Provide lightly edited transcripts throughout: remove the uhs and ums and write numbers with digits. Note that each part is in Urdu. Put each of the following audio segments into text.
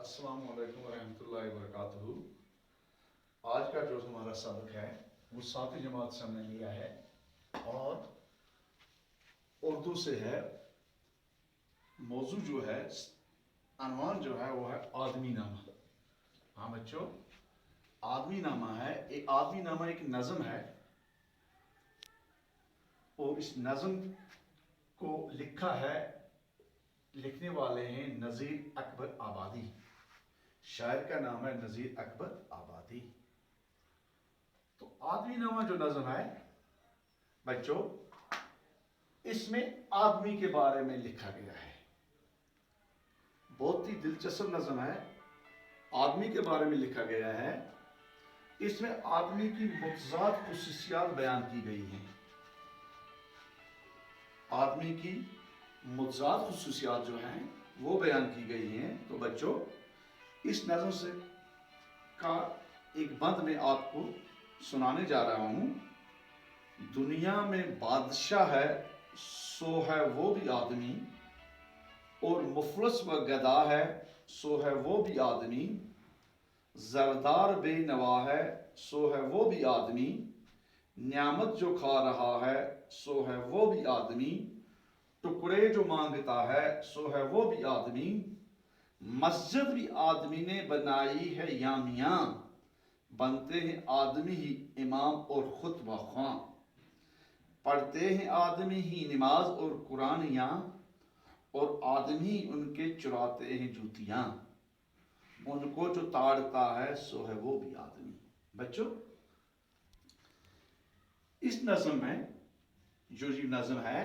السلام علیکم ورحمۃ اللہ وبرکاتہ۔ آج کا جو ہمارا سبق ہے وہ 7ویں جماعت سے ہم نے لیا ہے اور اردو سے ہے۔ موضوع جو ہے، عنوان جو ہے وہ ہے آدمی نامہ۔ ہاں بچوں، آدمی نامہ ہے۔ ایک آدمی نامہ ایک نظم ہے اور اس نظم کو لکھنے والے ہیں نذیر اکبر آبادی۔ شاعر کا نام ہے نذیر اکبر آبادی۔ تو آدمی نامہ جو نظم ہے بچوں، اس میں آدمی کے بارے میں لکھا گیا ہے۔ بہت ہی دلچسپ نظم ہے، آدمی کے بارے میں لکھا گیا ہے۔ اس میں آدمی کی متضاد خصوصیات بیان کی گئی ہیں۔ آدمی کی متضاد خصوصیات جو ہیں وہ بیان کی گئی ہیں۔ تو بچوں، اس نظم سے کا ایک بند میں آپ کو سنانے جا رہا ہوں۔ دنیا میں بادشاہ ہے سو ہے وہ بھی آدمی، اور مفلس و گدا ہے سو ہے وہ بھی آدمی، زردار بے نوا ہے سو ہے وہ بھی آدمی، نعمت جو کھا رہا ہے سو ہے وہ بھی آدمی، ٹکڑے جو مانگتا ہے سو ہے وہ بھی آدمی، مسجد بھی آدمی نے بنائی ہے یا میاں، بنتے ہیں آدمی ہی امام اور خطبہ خواں، پڑھتے ہیں آدمی ہی نماز اور قرآنیاں، اور آدمی ان کے چراتے ہیں جوتیاں، ان کو جو تاڑتا ہے سو ہے وہ بھی آدمی۔ بچوں، اس نظم میں جو یہ نظم ہے،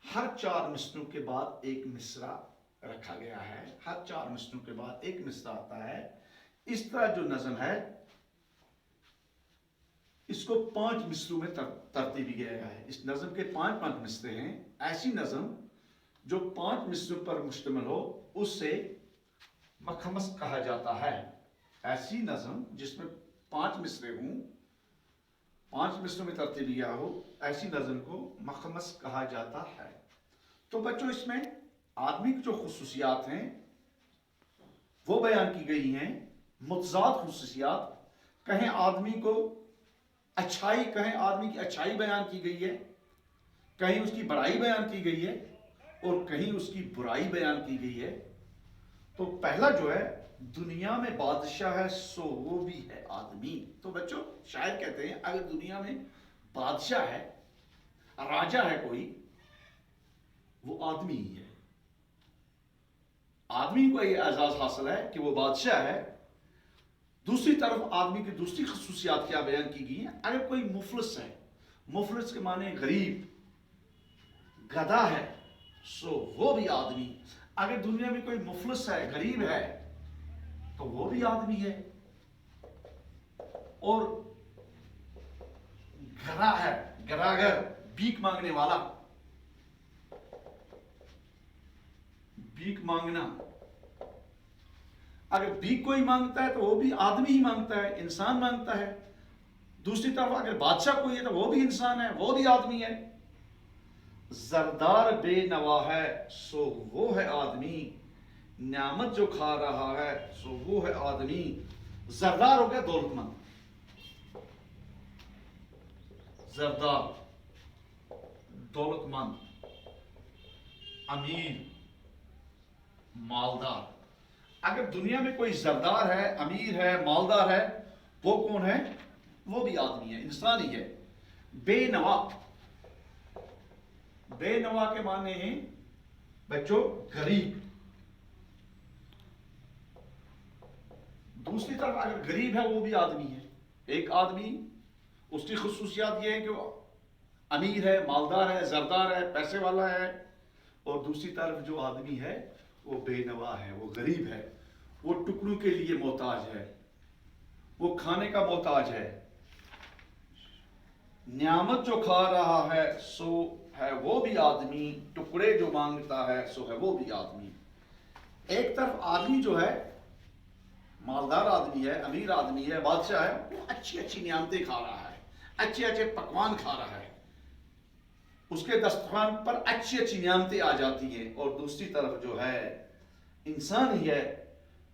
ہر 4 مصرعوں کے بعد ایک مصرع رکھا گیا ہے۔ ہر 4 مصرعوں کے بعد ایک مصرع آتا ہے۔ اس طرح جو نظم ہے اس کو 5 مصرعوں میں ترتیب دیا گیا ہے۔ اس نظم کے 5 مصرے ہیں۔ ایسی نظم جو 5 مصرعوں پر مشتمل ہو اس سے مخمس کہا جاتا ہے۔ ایسی نظم جس میں 5 مصرے ہوں، 5 مصروں میں ترتیب دیا ہو، ایسی نظم کو مخمس کہا جاتا ہے۔ تو بچوں، اس میں آدمی کی جو خصوصیات ہیں وہ بیان کی گئی ہیں۔ متضاد خصوصیات، کہیں آدمی کو اچھائی، کہیں آدمی کی اچھائی بیان کی گئی ہے، کہیں اس کی بڑائی بیان کی گئی ہے، اور کہیں اس کی برائی بیان کی گئی ہے۔ تو پہلا جو ہے، دنیا میں بادشاہ ہے سو وہ بھی ہے آدمی۔ تو بچوں، شاعر کہتے ہیں اگر دنیا میں بادشاہ ہے، راجہ ہے کوئی، وہ آدمی ہی ہے۔ آدمی کو یہ اعزاز حاصل ہے کہ وہ بادشاہ ہے۔ دوسری طرف آدمی کی دوسری خصوصیات کیا بیان کی گئی ہیں؟ اگر کوئی مفلس ہے، مفلس کے معنی غریب، گدھا ہے، سو وہ بھی آدمی۔ اگر دنیا میں کوئی مفلس ہے، غریب ہے، تو وہ بھی آدمی ہے۔ اور گدھا ہے، گداگر، بھیک مانگنے والا، بھیک مانگنا، اگر بھیک کوئی مانگتا ہے تو وہ بھی آدمی ہی مانگتا ہے، انسان مانگتا ہے۔ دوسری طرف اگر بادشاہ کوئی ہے تو وہ بھی انسان ہے، وہ بھی آدمی ہے۔ زردار بے نوا ہے سو وہ ہے آدمی، نعمت جو کھا رہا ہے سو وہ ہے آدمی۔ زردار ہو گیا دولت مند، زردار دولت مند، امیر مالدار۔ اگر دنیا میں کوئی زردار ہے، امیر ہے، مالدار ہے، وہ کون ہے؟ وہ بھی آدمی ہے، انسان ہی ہے۔ بے نوا، بے نوا کے معنی ہیں بچوں غریب۔ دوسری طرف اگر غریب ہے وہ بھی آدمی ہے۔ ایک آدمی، اس کی خصوصیات یہ ہے کہ وہ امیر ہے، مالدار ہے، زردار ہے، پیسے والا ہے، اور دوسری طرف جو آدمی ہے وہ بے نوا ہے، وہ غریب ہے، وہ ٹکڑوں کے لیے محتاج ہے، وہ کھانے کا محتاج ہے۔ نعمت جو کھا رہا ہے سو ہے وہ بھی آدمی، ٹکڑے جو مانگتا ہے سو ہے وہ بھی آدمی۔ ایک طرف آدمی جو ہے مالدار آدمی ہے، امیر آدمی ہے، بادشاہ ہے، وہ اچھی اچھی نعمتیں کھا رہا ہے، اچھے اچھے پکوان کھا رہا ہے، اس کے دسترخوان پر اچھی اچھی نعمتیں آ جاتی ہیں۔ اور دوسری طرف جو ہے انسان ہی ہے،